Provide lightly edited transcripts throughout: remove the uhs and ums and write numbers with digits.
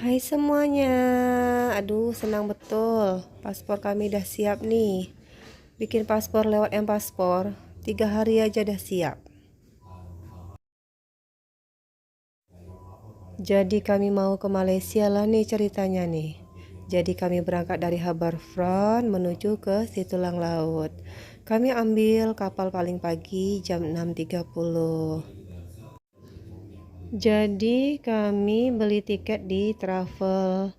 Hai semuanya, aduh senang betul. Paspor kami udah siap nih. Bikin paspor lewat M-Paspor, 3 hari aja udah siap. Jadi kami mau ke Malaysia lah nih ceritanya nih. Jadi kami berangkat dari Harbourfront menuju ke Situlang Laut. Kami ambil kapal paling pagi jam 6.30. Jadi kami beli tiket di travel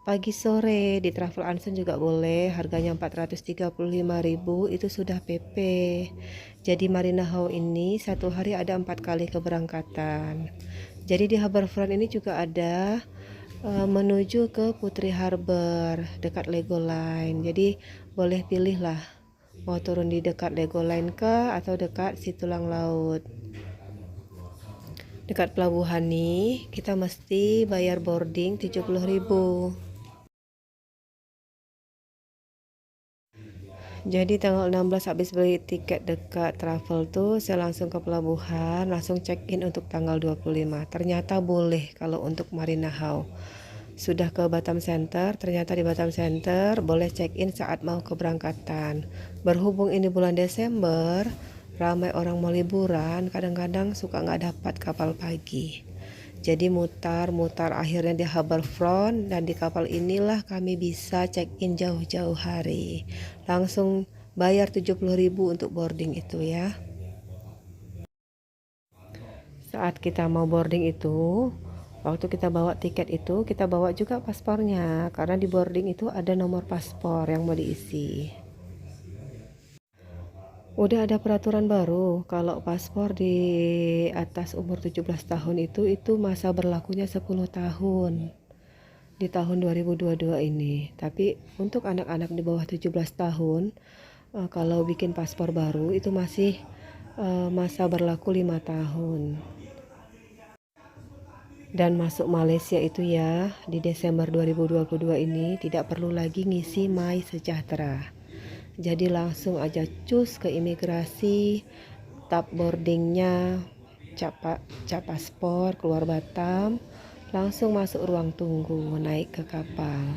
pagi sore, di Travel Anson juga boleh, harganya 435.000 itu sudah PP. Jadi Marina How ini satu hari ada 4 kali keberangkatan. Jadi di Harbourfront ini juga ada menuju ke Putri Harbour dekat Legoland. Jadi boleh pilih lah mau turun di dekat Legoland ke atau dekat Situlang Laut. Dekat pelabuhan nih kita mesti bayar boarding 70.000. Jadi tanggal 16 habis beli tiket dekat travel tuh saya langsung ke pelabuhan, langsung check in untuk tanggal 25. Ternyata boleh kalau untuk Marina How. Sudah ke Batam Center, ternyata di Batam Center boleh check in saat mau keberangkatan. Berhubung ini bulan Desember, ramai orang mau liburan, kadang-kadang suka nggak dapat kapal pagi. Jadi mutar-mutar akhirnya di Harbourfront dan di kapal inilah kami bisa check-in jauh-jauh hari. Langsung bayar 70.000 untuk boarding itu ya. Saat kita mau boarding itu, waktu kita bawa tiket itu, kita bawa juga paspornya karena di boarding itu ada nomor paspor yang mau diisi. Udah ada peraturan baru kalau paspor di atas umur 17 tahun itu masa berlakunya 10 tahun. Di tahun 2022 ini. Tapi untuk anak-anak di bawah 17 tahun, kalau bikin paspor baru itu masih masa berlaku 5 tahun. Dan masuk Malaysia itu ya, di Desember 2022 ini tidak perlu lagi ngisi My Sejahtera. Jadi langsung aja cus ke imigrasi, tap boardingnya, cap paspor, keluar Batam, langsung masuk ruang tunggu, naik ke kapal.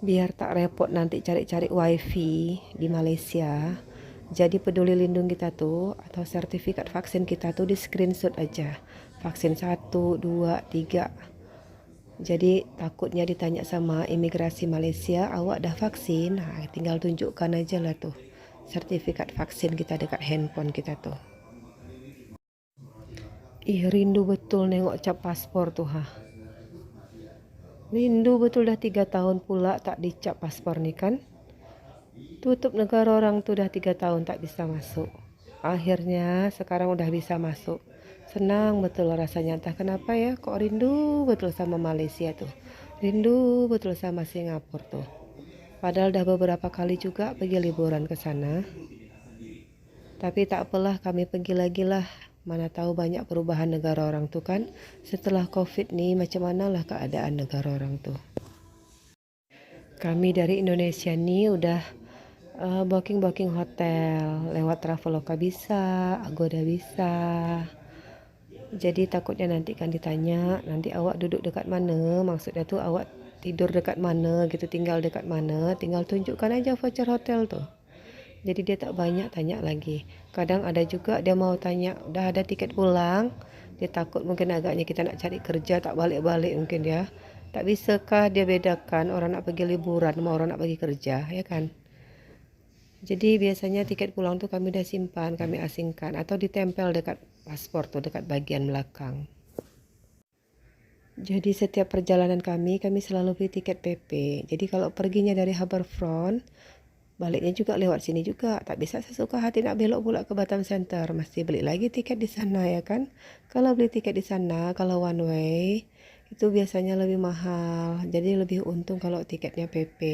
Biar tak repot nanti cari-cari wifi di Malaysia, jadi peduli lindung kita tuh atau sertifikat vaksin kita tuh di screenshot aja. Vaksin 1, 2, 3. Jadi takutnya ditanya sama imigrasi Malaysia, awak dah vaksin? Nah, tinggal tunjukkan aja lah tuh sertifikat vaksin kita dekat handphone kita tuh. Ih, rindu betul nengok cap paspor tuh, ha. Rindu betul, dah 3 tahun pula tak dicap paspor nih kan. Tutup negara orang tuh udah 3 tahun tak bisa masuk. Akhirnya sekarang udah bisa masuk. Senang betul rasanya, entah kenapa ya, kok rindu betul sama Malaysia tuh. Rindu betul sama Singapura tuh. Padahal udah beberapa kali juga pergi liburan ke sana. Tapi tak apalah, kami pergi lagi lah. Mana tahu banyak perubahan negara orang tuh kan. Setelah Covid nih, macam manalah keadaan negara orang tuh. Kami dari Indonesia nih udah booking hotel lewat Traveloka bisa, Agoda bisa. Jadi takutnya nanti kan ditanya, nanti awak duduk dekat mana, maksudnya tuh awak tidur dekat mana gitu, tinggal dekat mana, tinggal tunjukkan aja voucher hotel tuh. Jadi dia tak banyak tanya lagi. Kadang ada juga dia mau tanya, udah ada tiket pulang, dia takut mungkin agaknya kita nak cari kerja tak balik-balik mungkin ya. Tak bisakah dia bedakan orang nak pergi liburan sama orang nak pergi kerja, ya kan? Jadi biasanya tiket pulang tuh kami udah simpan, kami asingkan atau ditempel dekat paspor tuh, dekat bagian belakang. Jadi setiap perjalanan kami selalu beli tiket PP. Jadi kalau perginya dari Harbourfront, baliknya juga lewat sini juga. Tak bisa sesuka hati nak belok pula ke Batam Center, mesti beli lagi tiket di sana ya kan. Kalau beli tiket di sana, kalau one way, itu biasanya lebih mahal. Jadi lebih untung kalau tiketnya PP.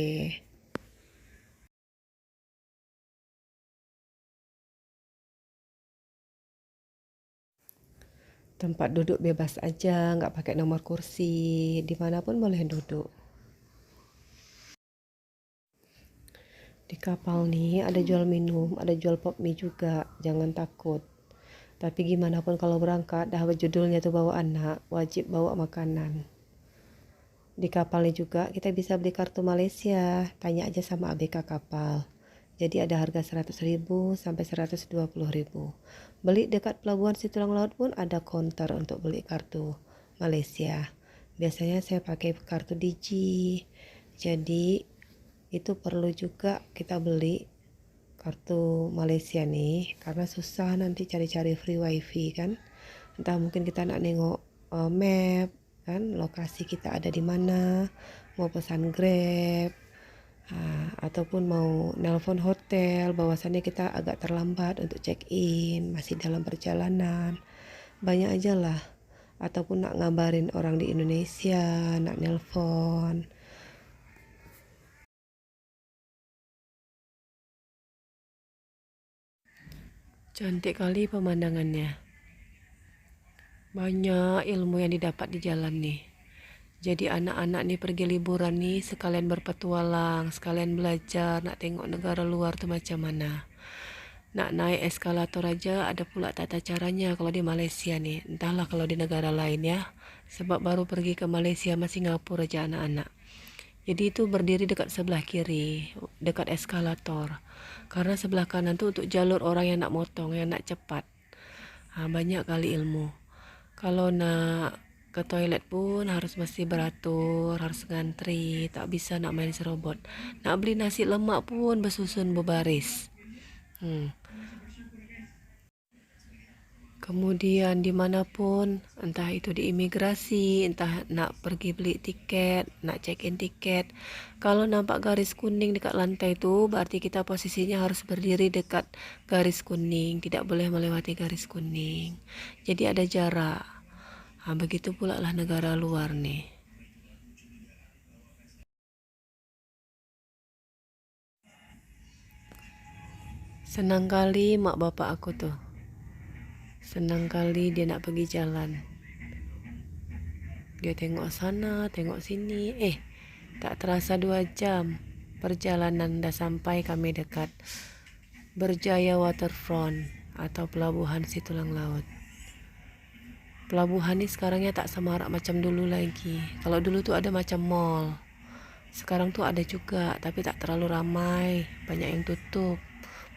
Tempat duduk bebas aja, nggak pakai nomor kursi, dimanapun boleh duduk. Di kapal nih ada jual minum, ada jual pop mie juga, jangan takut. Tapi gimana pun kalau berangkat, dah judulnya tuh bawa anak, wajib bawa makanan. Di kapalnya juga kita bisa beli kartu Malaysia, tanya aja sama ABK kapal. Jadi ada harga 100.000 sampai 120.000. Beli dekat pelabuhan Situlang Laut pun ada counter untuk beli kartu Malaysia. Biasanya saya pakai kartu Digi. Jadi itu perlu juga kita beli kartu Malaysia nih, karena susah nanti cari-cari free wifi kan. Entah mungkin kita nak nengok map kan, lokasi kita ada di mana, mau pesan Grab, ataupun mau nelpon hotel, bahwasannya kita agak terlambat untuk check in, masih dalam perjalanan, banyak aja lah. Ataupun nak ngabarin orang di Indonesia, nak nelpon. Cantik kali pemandangannya. Banyak ilmu yang didapat di jalan nih. Jadi anak-anak nih pergi liburan nih sekalian berpetualang, sekalian belajar, nak tengok negara luar tuh macam mana. Nak naik eskalator aja ada pula tata caranya kalau di Malaysia nih. Entahlah kalau di negara lain ya. Sebab baru pergi ke Malaysia sama Singapura aja anak-anak. Jadi itu berdiri dekat sebelah kiri, dekat eskalator. Karena sebelah kanan tuh untuk jalur orang yang nak motong, yang nak cepat. Banyak kali ilmu. Kalau nak ke toilet pun harus mesti beratur, harus ngantri, tak bisa nak main serobot. Nak beli nasi lemak pun bersusun berbaris. Kemudian dimanapun, entah itu di imigrasi, entah nak pergi beli tiket, nak check-in tiket, kalau nampak garis kuning dekat lantai itu, berarti kita posisinya harus berdiri dekat garis kuning, tidak boleh melewati garis kuning. Jadi ada jarak. Begitu pula lah negara luar nih. Senang kali mak bapak aku tuh. Senang kali dia nak pergi jalan. Dia tengok sana, tengok sini. Tak terasa 2 jam perjalanan dah sampai kami dekat Berjaya Waterfront atau Pelabuhan Situlang Laut. Pelabuhan ni sekarangnya tak semarak macam dulu lagi. Kalau dulu tuh ada macam mall. Sekarang tuh ada juga, tapi tak terlalu ramai. Banyak yang tutup.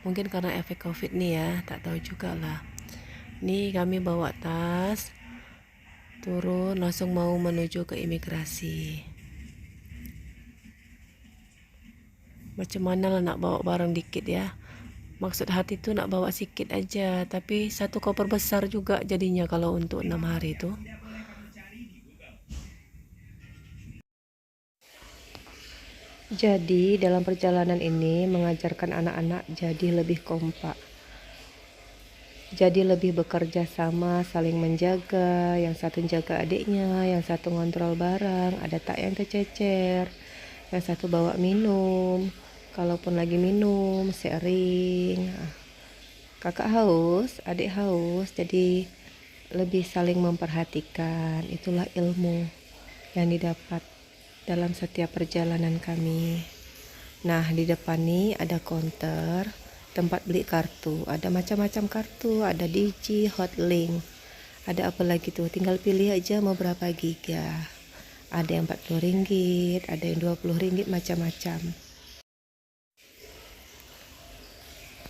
Mungkin karena efek COVID nih ya, tak tahu juga lah. Nih kami bawa tas, turun langsung mau menuju ke imigrasi. Macam mana lah nak bawa barang dikit ya. Maksud hati tuh nak bawa sikit aja, tapi satu koper besar juga jadinya kalau untuk 6 hari tuh. Jadi dalam perjalanan ini mengajarkan anak-anak jadi lebih kompak. Jadi lebih bekerja sama, saling menjaga, yang satu jaga adiknya, yang satu ngontrol barang, ada tak yang tercecer, yang satu bawa minum, kalaupun lagi minum, sharing. Kakak haus, adik haus, jadi lebih saling memperhatikan. Itulah ilmu yang didapat dalam setiap perjalanan kami. Nah, di depan nih ada counter tempat beli kartu, ada macam-macam kartu, ada Digi, Hotlink, ada apa lagi tuh, tinggal pilih aja mau berapa giga, ada yang 40 ringgit, ada yang 20 ringgit, macam-macam.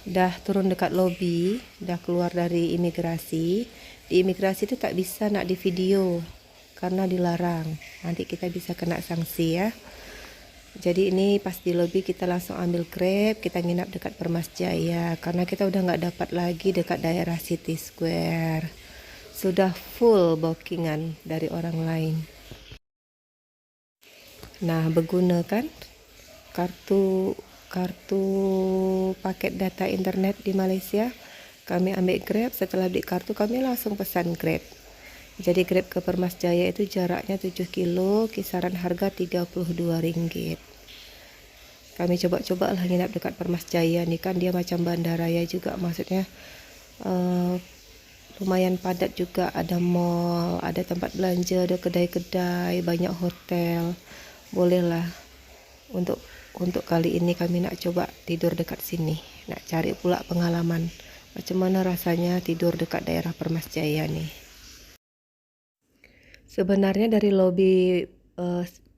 Dah turun dekat lobi, dah keluar dari imigrasi. Di imigrasi itu tak bisa nak di video karena dilarang, nanti kita bisa kena sanksi ya. Jadi ini pas di lobi kita langsung ambil Grab, kita nginap dekat Permas Jaya karena kita udah nggak dapat lagi dekat daerah City Square. Sudah full bookingan dari orang lain. Nah, berguna kan kartu paket data internet di Malaysia. Kami ambil Grab, setelah beli kartu kami langsung pesan Grab. Jadi Grab ke Permas Jaya itu jaraknya 7 kilo, kisaran harga 32 ringgit. Kami coba-coba lah nginap dekat Permas Jaya nih kan, dia macam bandaraya juga, maksudnya lumayan padat juga, ada mall, ada tempat belanja, ada kedai-kedai, banyak hotel. Bolehlah untuk kali ini kami nak coba tidur dekat sini, nak cari pula pengalaman Macam mana rasanya tidur dekat daerah Permas Jaya nih? Sebenarnya dari lobi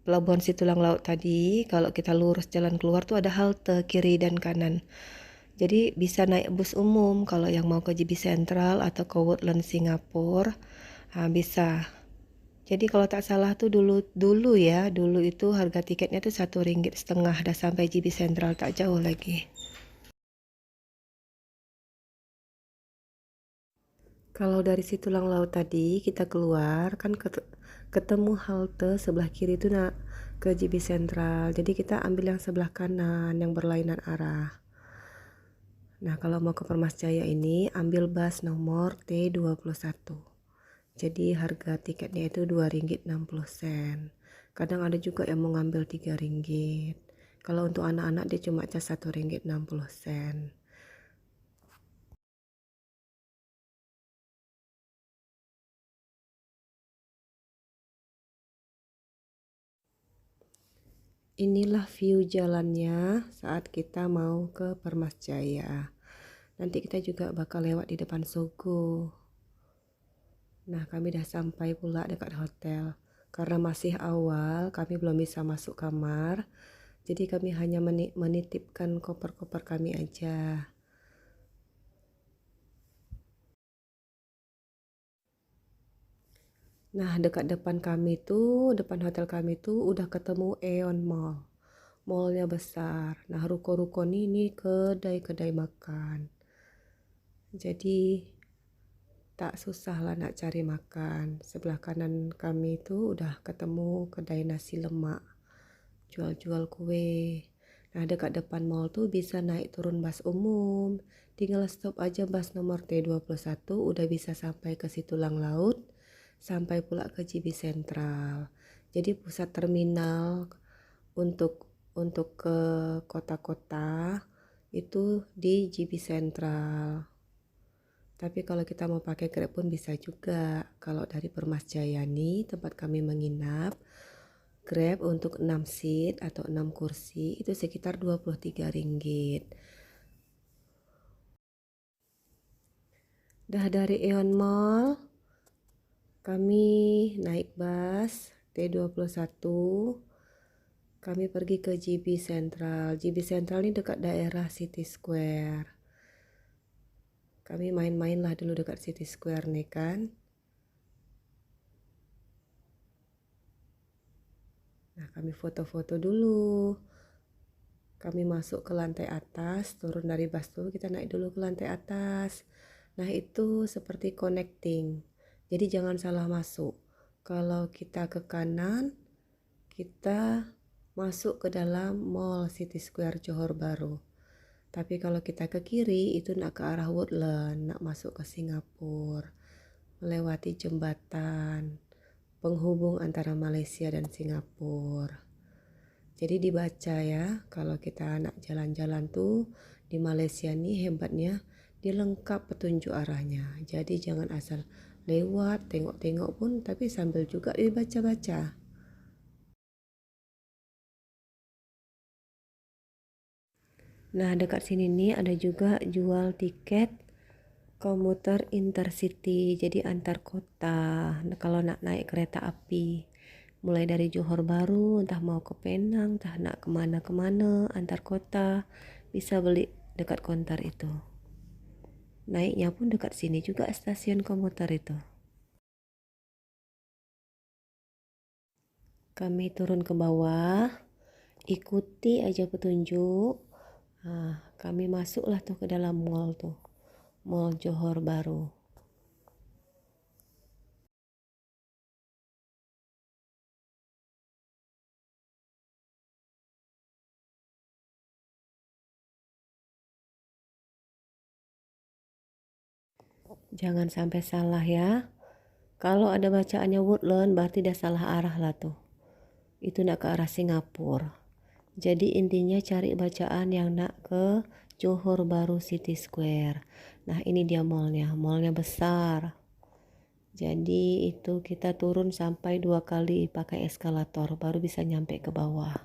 Pelabuhan Situlang Laut tadi, kalau kita lurus jalan keluar tuh ada halte kiri dan kanan. Jadi bisa naik bus umum kalau yang mau ke JB Central atau ke Woodland Singapura, bisa. Jadi kalau tak salah tuh dulu itu harga tiketnya tuh Rp1,5 dah sampai JB Central, tak jauh lagi. Kalau dari Situlang Laut tadi kita keluar kan ketemu halte sebelah kiri itu nak ke JB Central. Jadi kita ambil yang sebelah kanan yang berlainan arah. Nah, kalau mau ke Permas Jaya ini ambil bus nomor T21. Jadi harga tiketnya itu Rp2,60. Kadang ada juga yang mau ngambil Rp3. Kalau untuk anak-anak dia cuma cas Rp1,60. Inilah view jalannya saat kita mau ke Permas Jaya. Nanti kita juga bakal lewat di depan Sogo. Nah, kami dah sampai pula dekat hotel. Karena masih awal, kami belum bisa masuk kamar. Jadi kami hanya menitipkan koper-koper kami aja. Nah, dekat depan hotel kami tuh udah ketemu Aeon Mall. Mallnya besar. Nah, ruko-ruko ini kedai-kedai makan. Jadi tak susah lah nak cari makan. Sebelah kanan kami itu udah ketemu kedai nasi lemak, jual-jual kue. Nah, dekat depan mall tuh bisa naik turun bus umum. Tinggal stop aja bus nomor T21 udah bisa sampai ke Situlang Laut, sampai pula ke JB Central. Jadi pusat terminal untuk ke kota-kota itu di JB Central. Tapi kalau kita mau pakai Grab pun bisa juga. Kalau dari Permas Jaya nih tempat kami menginap, Grab untuk 6 seat atau 6 kursi itu sekitar Rp23. Dah dari Aeon Mall, kami naik bus T21. Kami pergi ke JB Central. JB Central ini dekat daerah City Square. Kami main-main lah dulu dekat City Square nih kan. Nah, kami foto-foto dulu. Kami masuk ke lantai atas, turun dari bus tuh kita naik dulu ke lantai atas. Nah, itu seperti connecting. Jadi jangan salah masuk. Kalau kita ke kanan, kita masuk ke dalam Mall City Square Johor Bahru. Tapi kalau kita ke kiri itu nak ke arah Woodland, nak masuk ke Singapura, melewati jembatan penghubung antara Malaysia dan Singapura. Jadi dibaca ya, kalau kita nak jalan-jalan tuh di Malaysia nih hebatnya dia lengkap petunjuk arahnya. Jadi jangan asal lewat, tengok-tengok pun tapi sambil juga dibaca-baca. Nah, dekat sini nih ada juga jual tiket komuter intercity, jadi antar kota. Nah, kalau nak naik kereta api mulai dari Johor Bahru, entah mau ke Penang, entah nak kemana-kemana antar kota, bisa beli dekat konter itu. Naiknya pun dekat sini juga stasiun komuter itu. Kami turun ke bawah, ikuti aja petunjuk. Nah, kami masuklah tuh ke dalam mall tuh, Mall Johor Bahru. Jangan sampai salah ya. Kalau ada bacaannya Woodland berarti dah salah arah lah tuh. Itu nak ke arah Singapura. Jadi intinya cari bacaan yang nak ke Johor Bahru City Square. Nah, ini dia mallnya. Mallnya besar. Jadi itu kita turun sampai 2 kali pakai eskalator baru bisa nyampe ke bawah.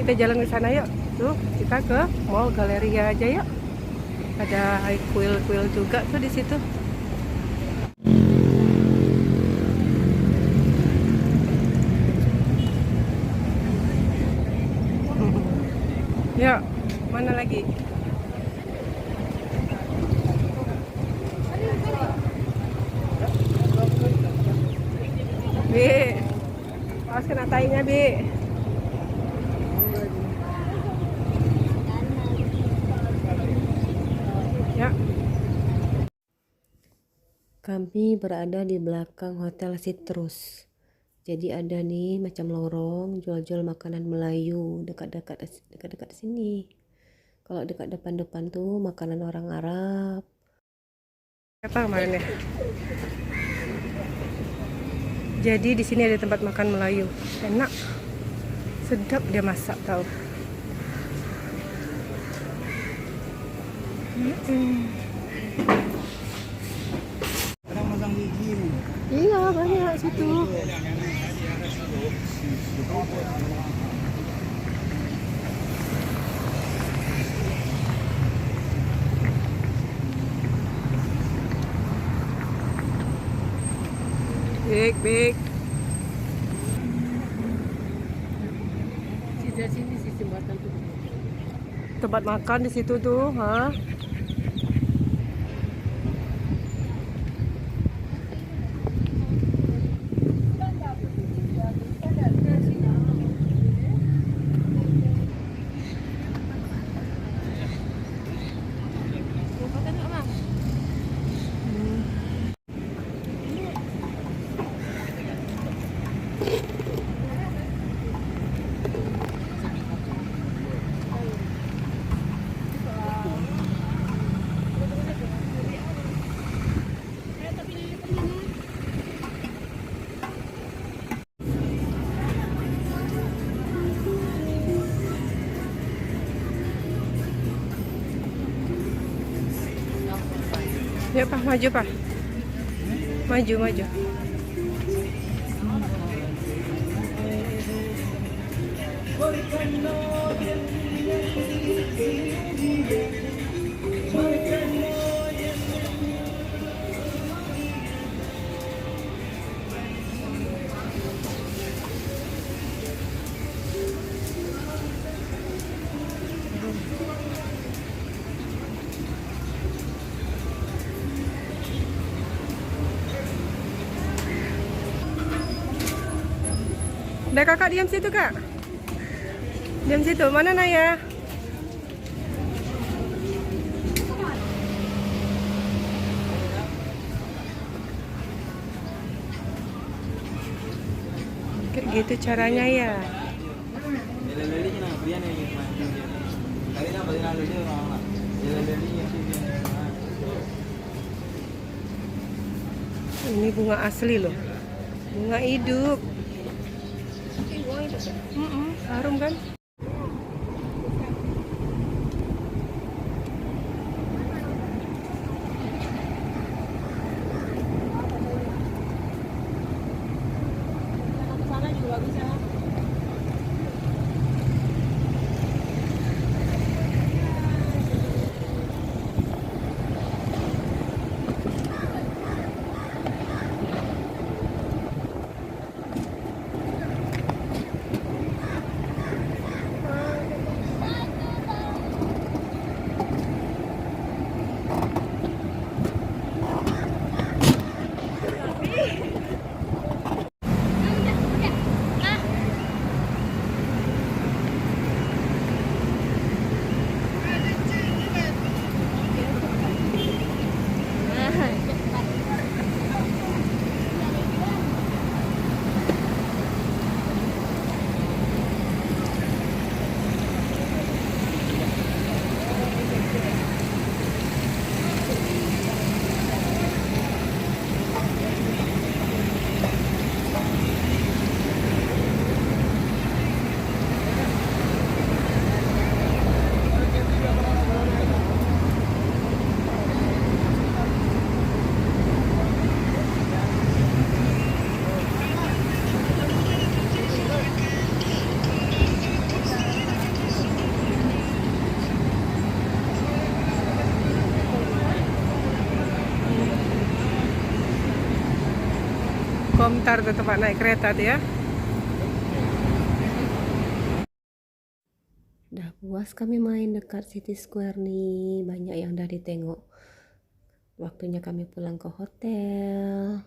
Kita jalan ke sana yuk. Tuh, kita ke Mall Galeria aja yuk. Ada kuil-kuil juga tuh di situ. Yuk, mana lagi? Bi, awas kena tainya, Bi. Ya. Kami berada di belakang Hotel Citrus. Jadi ada nih macam lorong jual-jual makanan Melayu dekat-dekat sini. Kalau dekat depan-depan tuh makanan orang Arab. Apa kemarin ya? Jadi di sini ada tempat makan Melayu. Enak. Sedap dia masak tahu. Iya, banyak situ. Big. Sini jembatan tuh. Tempat makan di situ tuh, ha? Ya Pak, maju Pak. Maju. Udah kakak diam situ kak. Diam situ. Mana Naya? Kayak gitu caranya ya. Ini bunga asli loh. Bunga hidup. Harum kan? Sana juga bagus ya. mutar tuh tempat naik kereta tuh ya. Udah puas kami main dekat City Square nih. Banyak yang udah ditengok. Waktunya kami pulang ke hotel.